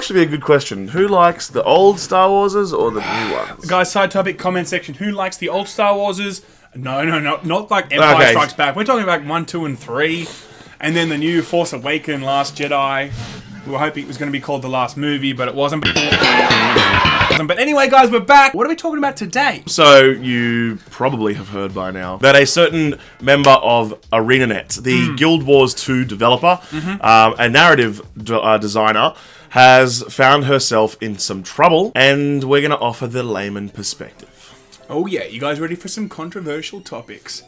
actually be a good question. Who likes the old Star Warses or the new ones? Guys, side topic, comment section. Who likes the old Star Warses? No, not like Empire Strikes Back. We're talking about 1, 2, and 3. And then the new Force Awakens, Last Jedi. We were hoping it was going to be called The Last Movie, but it wasn't. But anyway, guys, we're back. What are we talking about today? So, you probably have heard by now that a certain member of ArenaNet, the Guild Wars 2 developer, a narrative designer, has found herself in some trouble, and we're going to offer the layman perspective. Oh yeah, you guys ready for some controversial topics?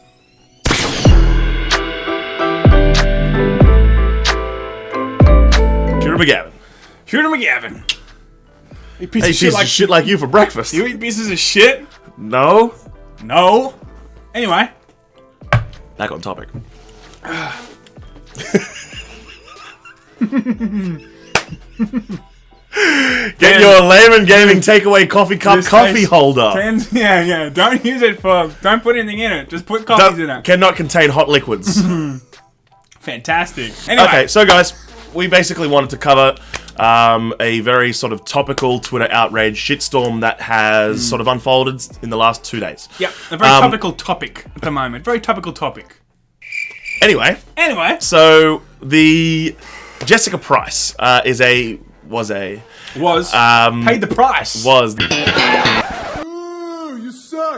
Shooter McGavin. You piece Hey, of shit like you for breakfast. You eat pieces of shit? No. Anyway. Back on topic. Get your Layman Gaming takeaway coffee cup coffee holder. Yeah. Don't use it don't put anything in it. Just put coffees in it. Cannot contain hot liquids. Fantastic. Anyway. Okay, so guys, we basically wanted to cover a very sort of topical Twitter outrage shitstorm that has sort of unfolded in the last 2 days. Yep, a very topical topic at the moment. Very topical topic. Anyway. So the Jessica Price paid the price.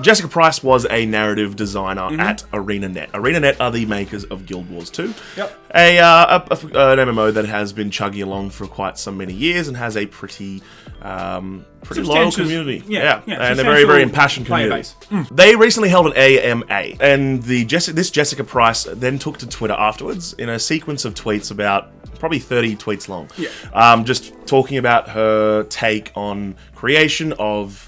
Jessica Price was a narrative designer at ArenaNet. ArenaNet are the makers of Guild Wars 2. Yep. An MMO that has been chugging along for quite so many years and has a pretty loyal community. Yeah. And a very, very impassioned community. They recently held an AMA, and this Jessica Price then took to Twitter afterwards in a sequence of tweets about probably 30 tweets long. Yeah. Just talking about her take on creation of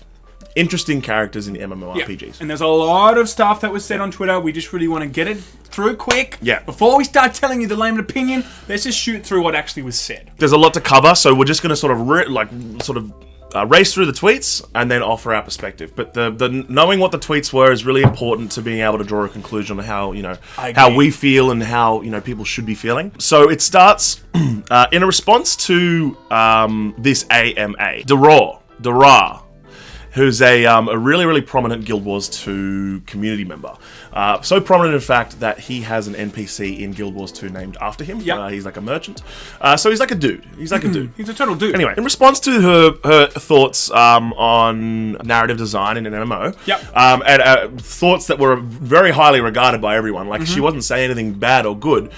interesting characters in MMORPGs. Yeah. And there's a lot of stuff that was said on Twitter. We just really want to get it through quick. Yeah. Before we start telling you the layman opinion, let's just shoot through what actually was said. There's a lot to cover, so we're just going to sort of race through the tweets and then offer our perspective. But the knowing what the tweets were is really important to being able to draw a conclusion on how how we feel and how people should be feeling. So it starts in a response to this AMA. Dara, who's a really, really prominent Guild Wars 2 community member. So prominent, in fact, that he has an NPC in Guild Wars 2 named after him. Yep. he's like a merchant. So he's like a dude. He's a total dude. Anyway, in response to her thoughts on narrative design in an MMO, and thoughts that were very highly regarded by everyone, like she wasn't saying anything bad or good,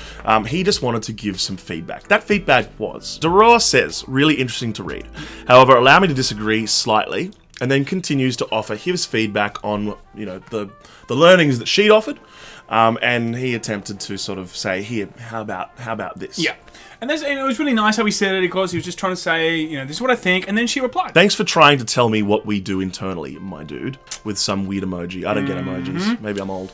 he just wanted to give some feedback. That feedback was, Dara says, really interesting to read. However, allow me to disagree slightly, and then continues to offer his feedback on, the learnings that she'd offered, and he attempted to sort of say, here, how about this? Yeah. And it was really nice how he said it, because he was just trying to say, this is what I think, and then she replied. Thanks for trying to tell me what we do internally, my dude, with some weird emoji. I don't get emojis. Maybe I'm old.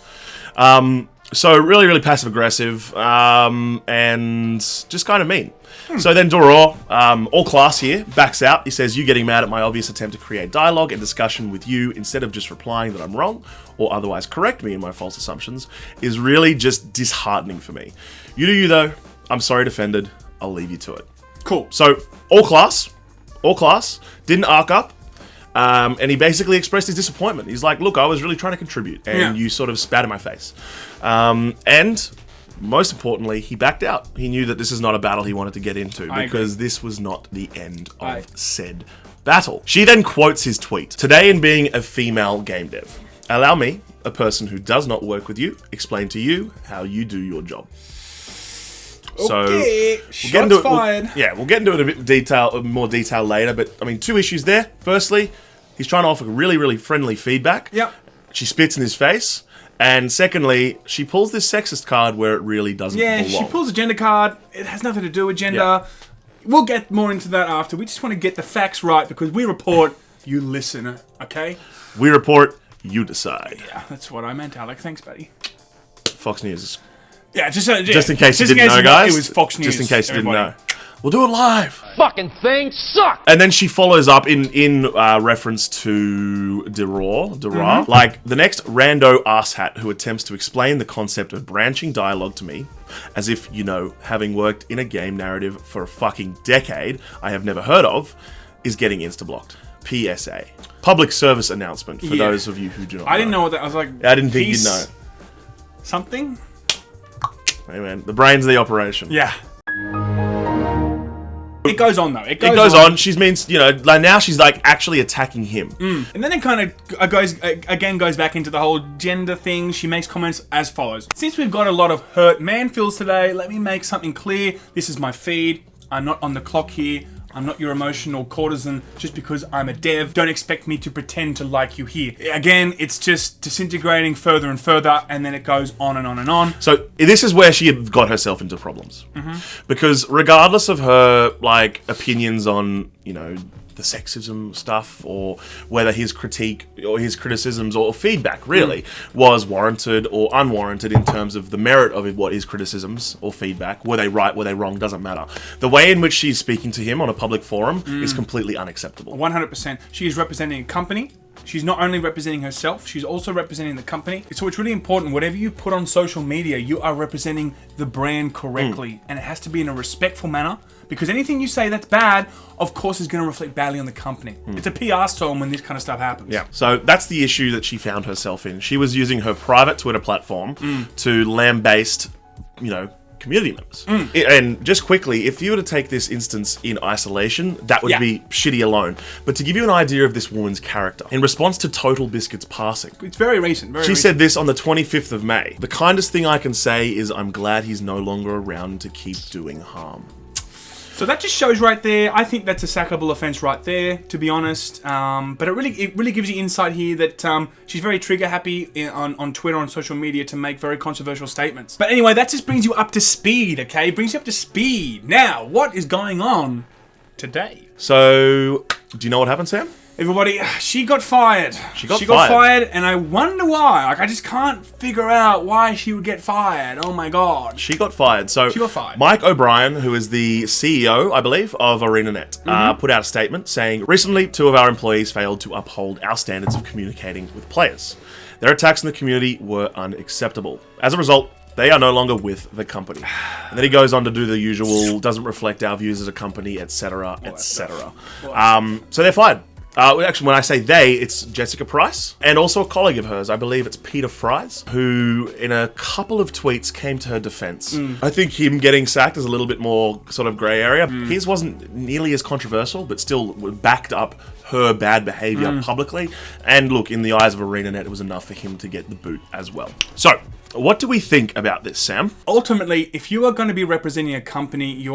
So really, really passive-aggressive, and just kind of mean. So then Dara, all class here, backs out. He says, you getting mad at my obvious attempt to create dialogue and discussion with you instead of just replying that I'm wrong or otherwise correct me in my false assumptions is really just disheartening for me. You do you, though. I'm sorry, defended. I'll leave you to it. Cool. So all class, didn't arc up. And he basically expressed his disappointment. He's like, look, I was really trying to contribute, and you sort of spat in my face. And most importantly, he backed out. He knew that this is not a battle he wanted to get into, because this was not the end of said battle. She then quotes his tweet. Today, in being a female game dev, allow me, a person who does not work with you, explain to you how you do your job. Okay, so we'll get into it a bit more detail later. But I mean, 2 issues there. Firstly, he's trying to offer really, really friendly feedback. Yep. She spits in his face, and secondly, she pulls this sexist card where it really doesn't belong. Yeah, she pulls a gender card. It has nothing to do with gender. Yeah. We'll get more into that after. We just want to get the facts right, because we report, you listen. Okay. We report, you decide. Yeah, that's what I meant, Alec. Thanks, buddy. Fox News. Yeah, just in case you didn't know, guys. It was Fox News. Just in case you didn't know. We'll do it live. Fucking thing sucks. And then she follows up in reference to Dura, like the next rando asshat who attempts to explain the concept of branching dialogue to me, as if, you know, having worked in a game narrative for a fucking decade I have never heard of, is getting insta-blocked. PSA. Public service announcement for those of you who do not know. I didn't know what that... I was like... I didn't think you'd know. Something? Hey man, the brain's the operation. Yeah. It goes on though. It goes on. She means, you know, like now she's like actually attacking him. And then it kind of goes back into the whole gender thing. She makes comments as follows. Since we've got a lot of hurt man feels today, let me make something clear. This is my feed. I'm not on the clock here. I'm not your emotional courtesan just because I'm a dev. Don't expect me to pretend to like you here. Again, it's just disintegrating further and further, and then it goes on and on and on. So this is where she got herself into problems. Because regardless of her, like, opinions on, you know, the sexism stuff, or whether his critique or his criticisms or feedback really was warranted or unwarranted in terms of the merit of what his criticisms or feedback, were they right, were they wrong, doesn't matter. The way in which she's speaking to him on a public forum is completely unacceptable. 100%. She is representing a company. She's not only representing herself, she's also representing the company. So it's really important, whatever you put on social media, you are representing the brand correctly. And it has to be in a respectful manner, because anything you say that's bad, of course, is going to reflect badly on the company. It's a PR storm when this kind of stuff happens. Yeah. So that's the issue that she found herself in. She was using her private Twitter platform to lambaste, you know, community members. And just quickly, if you were to take this instance in isolation, that would be shitty alone. But to give you an idea of this woman's character, in response to Total Biscuit's passing, it's very recent. She said this on the 25th of May. The kindest thing I can say is I'm glad he's no longer around to keep doing harm. So that just shows right there. I think that's a sackable offence right there, to be honest. But it really gives you insight here that she's very trigger happy on Twitter, on social media, to make very controversial statements. But anyway, that just brings you up to speed, okay? Brings you up to speed. Now, what is going on today? So, do you know what happened, Sam? Everybody, she got fired. She got fired, and I wonder why. Like, I just can't figure out why she would get fired. Oh my god. She got fired. So, she got fired. Mike O'Brien, who is the CEO, I believe, of ArenaNet, put out a statement saying, recently, 2 of our employees failed to uphold our standards of communicating with players. Their attacks in the community were unacceptable. As a result, they are no longer with the company. And then he goes on to do the usual, doesn't reflect our views as a company, etc., etc. So they're fired. Actually, when I say they, it's Jessica Price and also a colleague of hers. I believe it's Peter Fries, who in a couple of tweets came to her defense. I think him getting sacked is a little bit more sort of grey area. His wasn't nearly as controversial, but still backed up her bad behaviour publicly. And look, in the eyes of ArenaNet, it was enough for him to get the boot as well. So, what do we think about this, Sam? Ultimately, if you are going to be representing a company,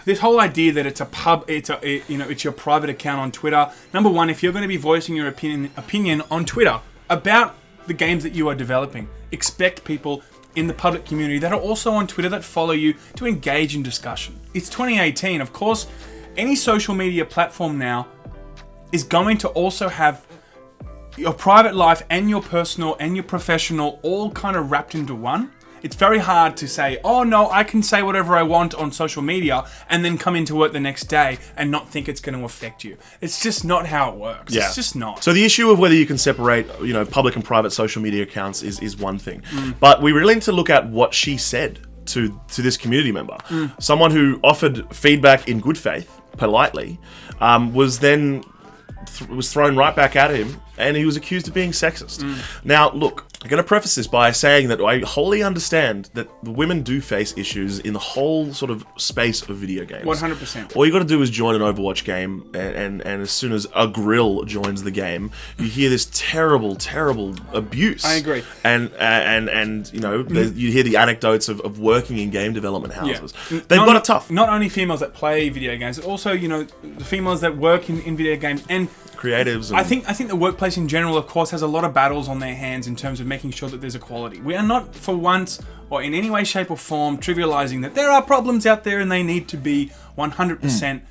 this whole idea that it's your private account on Twitter. Number one, if you're going to be voicing your opinion on Twitter about the games that you are developing, expect people in the public community that are also on Twitter that follow you to engage in discussion. It's 2018, of course. Any social media platform now is going to also have your private life and your personal and your professional all kind of wrapped into one. It's very hard to say, oh no, I can say whatever I want on social media and then come into work the next day and not think it's going to affect you. It's just not how it works. Yeah. It's just not. So the issue of whether you can separate, public and private social media accounts is one thing. But we really need to look at what she said to this community member. Someone who offered feedback in good faith, politely, was then was thrown right back at him, and he was accused of being sexist. Now, look, I'm going to preface this by saying that I wholly understand that the women do face issues in the whole sort of space of video games. 100%. All you got to do is join an Overwatch game, and as soon as a grill joins the game, you hear this terrible, terrible abuse. I agree. And you hear the anecdotes of working in game development houses. Yeah. They've got it tough. Not only females that play video games, but also, the females that work in video games and creatives. And I think the workplace in general, of course, has a lot of battles on their hands in terms of making sure that there's equality. We are not, for once, or in any way, shape, or form, trivializing that there are problems out there and they need to be 100%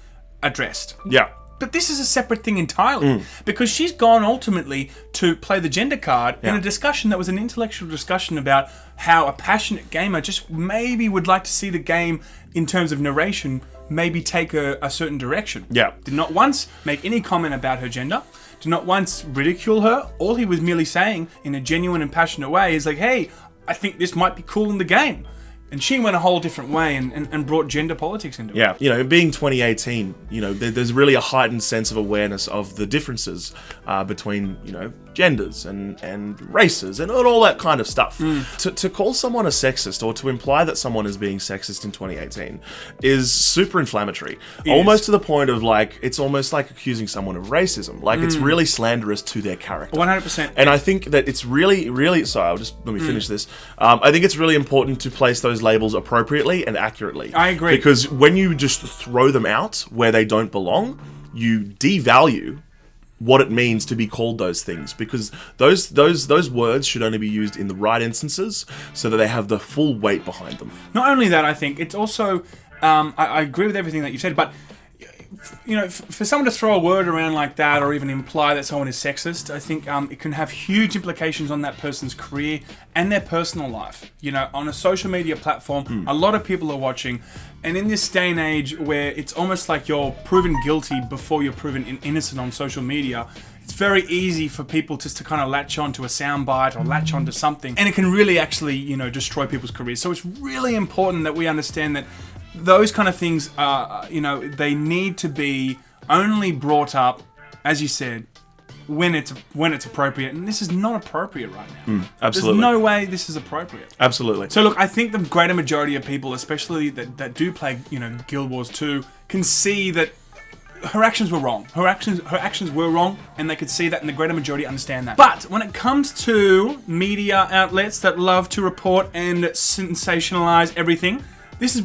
addressed. Yeah. But this is a separate thing entirely, because she's gone ultimately to play the gender card in a discussion that was an intellectual discussion about how a passionate gamer just maybe would like to see the game in terms of narration, maybe take a certain direction. Yeah. Did not once make any comment about her gender. Did not once ridicule her. All he was merely saying, in a genuine and passionate way, is like, hey, I think this might be cool in the game. And she went a whole different way and brought gender politics into it. Yeah, you know, being 2018, you know, there's really a heightened sense of awareness of the differences between, you know, genders and races and all that kind of stuff. To call someone a sexist or to imply that someone is being sexist in 2018 is super inflammatory. Almost to the point of, like, it's almost like accusing someone of racism. Like, it's really slanderous to their character. 100%. And I think that it's really, really... Sorry, let me finish this. I think it's really important to place those labels appropriately and accurately. I agree. Because when you just throw them out where they don't belong, you devalue what it means to be called those things, because those words should only be used in the right instances so that they have the full weight behind them. Not only that, I think it's also... I agree with everything that you said, but... You know, for someone to throw a word around like that, or even imply that someone is sexist, I think it can have huge implications on that person's career and their personal life. You know, on a social media platform, a lot of people are watching, and in this day and age where it's almost like you're proven guilty before you're proven innocent on social media, it's very easy for people just to kind of latch on to a soundbite or latch on to something, and it can really actually, you know, destroy people's careers. So it's really important that we understand that those kind of things, you know, they need to be only brought up, as you said, when it's appropriate. And this is not appropriate right now. Absolutely. There's no way this is appropriate. Absolutely. So look, I think the greater majority of people, especially that do play, you know, Guild Wars 2, can see that her actions were wrong. Her actions were wrong, and they could see that, and the greater majority understand that. But when it comes to media outlets that love to report and sensationalize everything, this is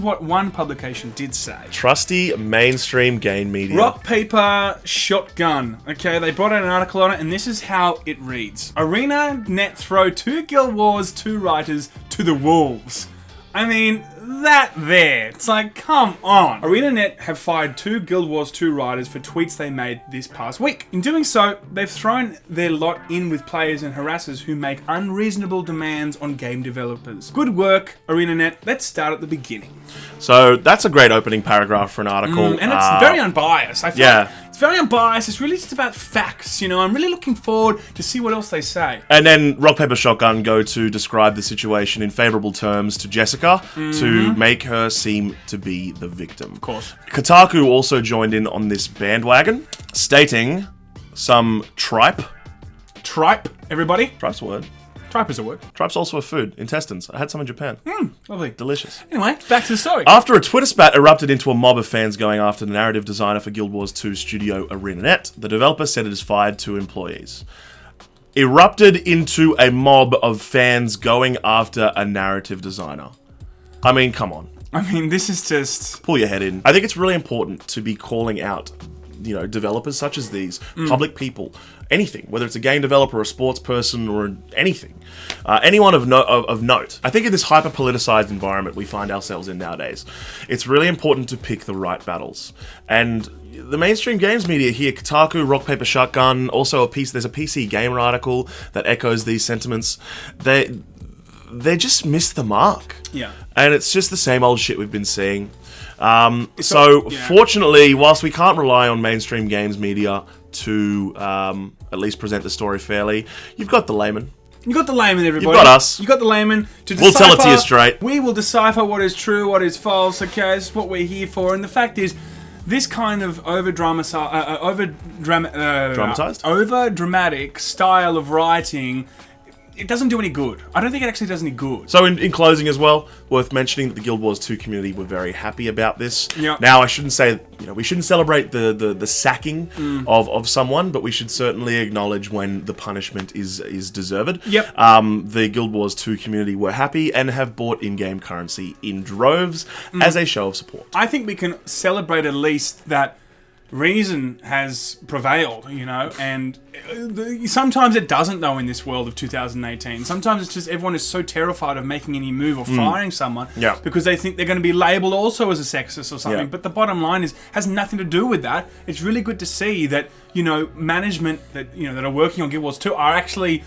what one publication did say. Trusty mainstream game media. Rock, paper, shotgun. Okay, they brought out an article on it, and this is how it reads. ArenaNet throw 2 Guild Wars 2 writers to the wolves. I mean, that there. It's like, come on. ArenaNet have fired 2 Guild Wars 2 writers for tweets they made this past week. In doing so, they've thrown their lot in with players and harassers who make unreasonable demands on game developers. Good work, ArenaNet. Let's start at the beginning. So that's a great opening paragraph for an article. And it's very unbiased. I feel yeah. like it's very unbiased. It's really just about facts, you know. I'm really looking forward to see what else they say. And then Rock, Paper, Shotgun go to describe the situation in favourable terms to Jessica to make her seem to be the victim. Of course. Kotaku also joined in on this bandwagon, stating some tripe. Tripe, everybody? Tripe's a word. Tripe is a word. Tripe's also a food. Intestines. I had some in Japan. Lovely. Delicious. Anyway, back to the story. After a Twitter spat erupted into a mob of fans going after the narrative designer for Guild Wars 2 studio ArenaNet, the developer said it has fired 2 employees. Erupted into a mob of fans going after a narrative designer. I mean, come on. I mean, this is just... Pull your head in. I think it's really important to be calling out, you know, developers such as these, public people, anything, whether it's a game developer, a sports person, or anything, anyone of note. I think in this hyper-politicized environment we find ourselves in nowadays, it's really important to pick the right battles. And the mainstream games media here, Kotaku, Rock, Paper, Shotgun, also there's a PC Gamer article that echoes these sentiments. They just missed the mark. Yeah. And it's just the same old shit we've been seeing. Fortunately, whilst we can't rely on mainstream games media to at least present the story fairly, you've got the Laymen. You got the Laymen, everybody. You've got us. You got the Laymen to decipher. We'll tell it to you straight. We will decipher what is true, what is false. Okay, this is what we're here for. And the fact is, this kind of over-dramatic style of writing, it doesn't do any good. I don't think it actually does any good. So in closing as well, worth mentioning that the Guild Wars 2 community were very happy about this. Yep. Now, I shouldn't say, you know, we shouldn't celebrate the sacking of someone, but we should certainly acknowledge when the punishment is deserved. Yep. The Guild Wars 2 community were happy and have bought in-game currency in droves as a show of support. I think we can celebrate at least that reason has prevailed, you know, and sometimes it doesn't, though, in this world of 2018. Sometimes it's just everyone is so terrified of making any move or firing someone because they think they're going to be labelled also as a sexist or something. Yeah. But the bottom line has nothing to do with that. It's really good to see that, you know, management that, you know, that are working on Guild Wars 2 are actually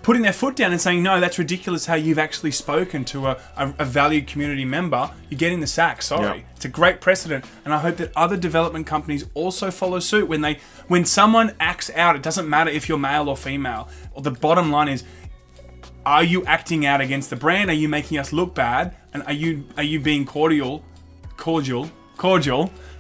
putting their foot down and saying, no, that's ridiculous how you've actually spoken to a valued community member, you're getting the sack. Sorry. Yeah. It's a great precedent, and I hope that other development companies also follow suit. When someone acts out, it doesn't matter if you're male or female. The bottom line is, are you acting out against the brand? Are you making us look bad? And are you being cordial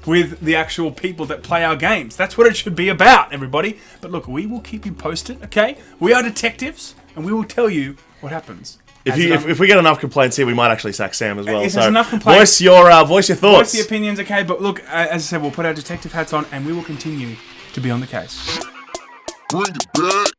with the actual people that play our games? That's what it should be about, everybody. But look, we will keep you posted, okay? We are detectives, and we will tell you what happens. If we get enough complaints here, we might actually sack Sam as well. If there's enough complaints, voice your thoughts. Voice the opinions, okay? But look, as I said, we'll put our detective hats on, and we will continue to be on the case. Bring it back.